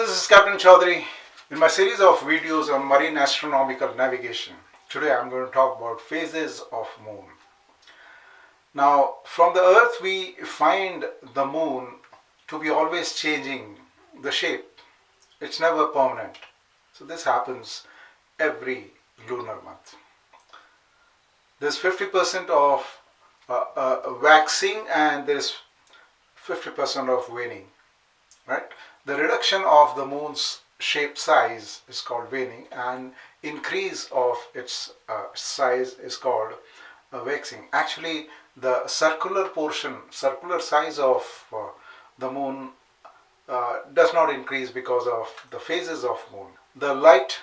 this is Captain Chaudhari. In my series of videos on marine astronomical navigation, today I'm going to talk about phases of moon. Now, from the Earth we find the moon to be always changing the shape. It's never permanent. So this happens every lunar month. There's 50% of waxing and there's 50% of waning, right? The reduction of the moon's shape size is called waning, and increase of its size is called waxing. Actually, the circular size of the moon does not increase because of the phases of moon. The light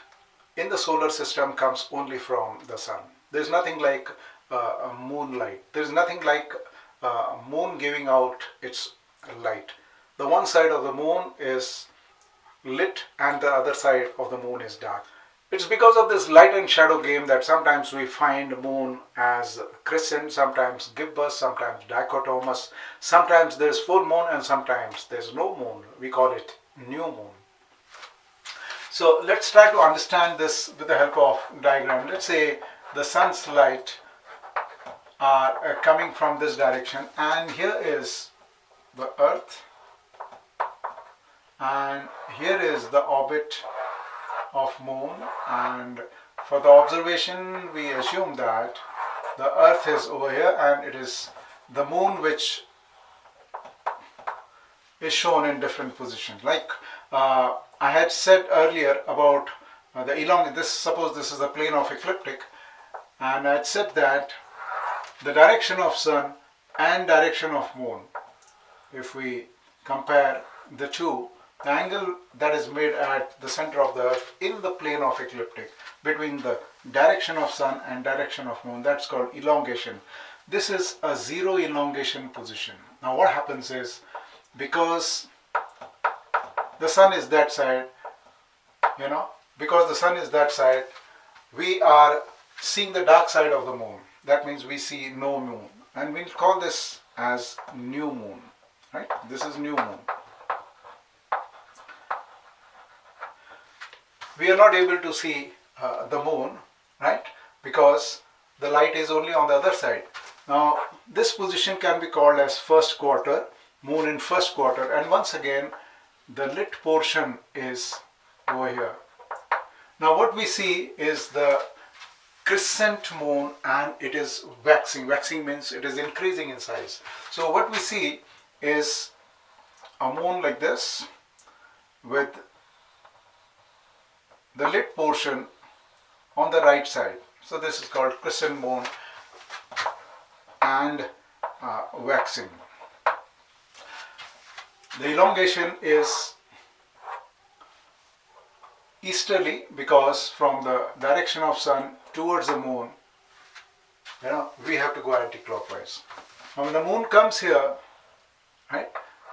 in the solar system comes only from the sun. There's nothing like moonlight. There's nothing like moon giving out its light. The one side of the moon is lit and the other side of the moon is dark. It's because of this light and shadow game that sometimes we find moon as crescent, sometimes gibbous, sometimes dichotomous, sometimes there's full moon and sometimes there's no moon. We call it new moon. So let's try to understand this with the help of diagram. Let's say the sun's light are coming from this direction, and here is the Earth, and here is the orbit of moon, and for the observation we assume that the Earth is over here and it is the moon which is shown in different positions. Like I had said earlier about suppose this is the plane of ecliptic, and I had said that the direction of sun and direction of moon, if we compare the two, the angle that is made at the center of the Earth in the plane of ecliptic between the direction of sun and direction of moon, that's called elongation. This is a zero elongation position. Now what happens is, because the sun is that side, we are seeing the dark side of the moon. That means we see no moon, and we'll call this as new moon, right? This is new moon. We are not able to see the moon, right? Because the light is only on the other side. Now, this position can be called as first quarter, moon in first quarter, and once again, the lit portion is over here. Now, what we see is the crescent moon, and it is waxing. Waxing means it is increasing in size. So what we see is a moon like this with the lit portion on the right side. So this is called crescent moon and waxing. The elongation is easterly because from the direction of sun towards the moon, we have to go anti-clockwise. Now when the moon comes here, right,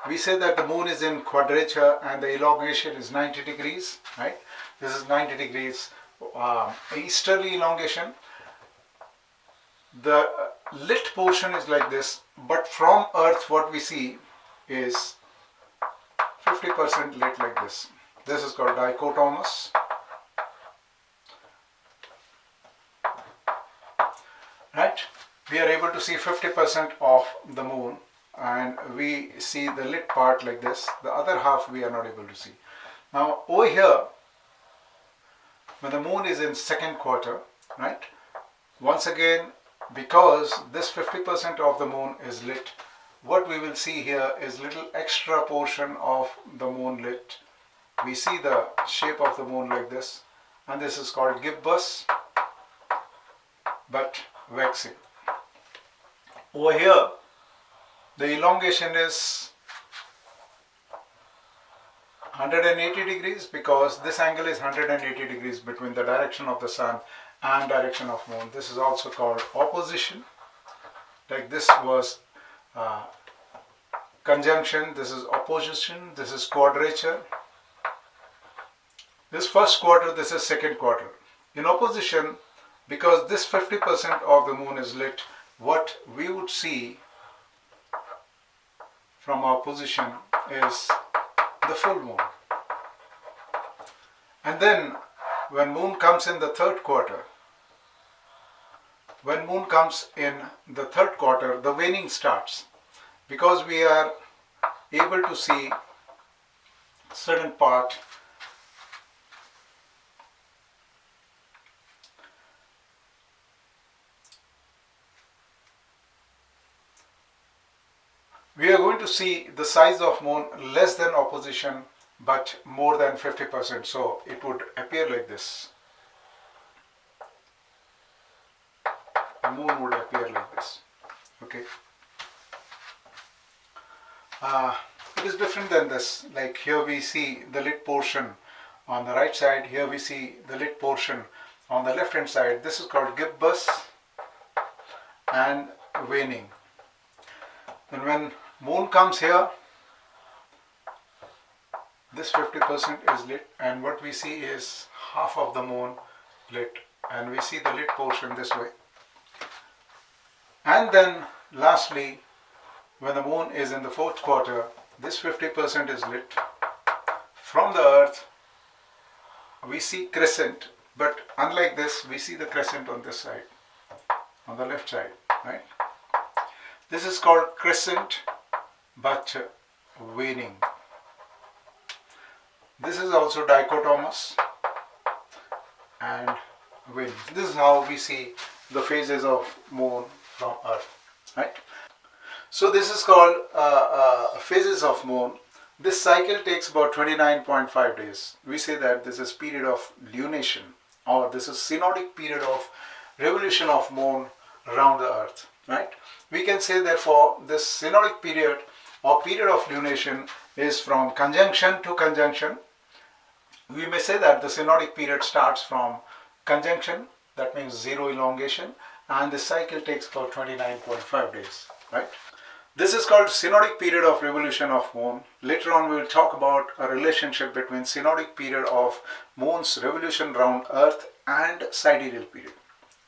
we say that the moon is in quadrature and the elongation is 90 degrees, right? This is 90 degrees easterly elongation. The lit portion is like this, but from Earth what we see is 50% lit like this. This is called dichotomous. Right? We are able to see 50% of the moon, and we see the lit part like this. The other half we are not able to see. Now over here, when the moon is in second quarter, right? Once again, because this 50% of the moon is lit, what we will see here is little extra portion of the moon lit. We see the shape of the moon like this, and this is called gibbous but waxing. Over here, the elongation is 180 degrees because this angle is 180 degrees between the direction of the sun and direction of moon. This is also called opposition. Like this was conjunction, this is opposition, this is quadrature. This first quarter, this is second quarter. In opposition, because this 50% of the moon is lit, what we would see from our position is the full moon. And then when moon comes in the third quarter, the waning starts, because we are able to see certain part. We are going to see the size of moon less than opposition but more than 50%. So it would appear like this. The moon would appear like this. Okay. It is different than this. Like here we see the lit portion on the right side. Here we see the lit portion on the left hand side. This is called gibbous and waning. And when moon comes here, this 50% is lit, and what we see is half of the moon lit, and we see the lit portion this way. And then lastly, when the moon is in the fourth quarter, this 50% is lit. From the earth we see crescent, but unlike this, we see the crescent on this side, on the left side, right? This is called crescent but waning. This is also dichotomous and waning. This is how we see the phases of moon from earth, right? So this is called phases of moon. This cycle takes about 29.5 days. We say that this is period of lunation, or this is synodic period of revolution of moon around the earth, right? We can say therefore this synodic period or period of lunation is from conjunction to conjunction. We may say that the synodic period starts from conjunction, that means zero elongation, and the cycle takes about 29.5 days, right? This is called synodic period of revolution of moon. Later on we will talk about a relationship between synodic period of moon's revolution around earth and sidereal period,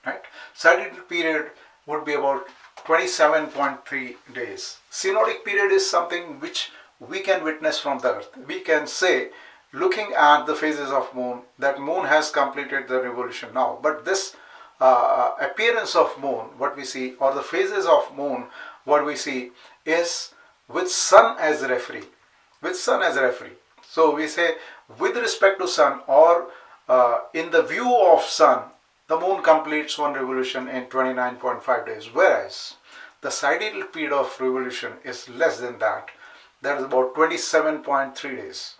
right? Sidereal period would be about 27.3 days. Synodic period is something which we can witness from the earth. We can say, looking at the phases of moon, that moon has completed the revolution now. But this appearance of moon, what we see, or the phases of moon, what we see is with sun as referee. With sun as referee. So we say with respect to sun, or in the view of sun, the moon completes one revolution in 29.5 days. Whereas the sidereal period of revolution is less than that. That is about 27.3 days.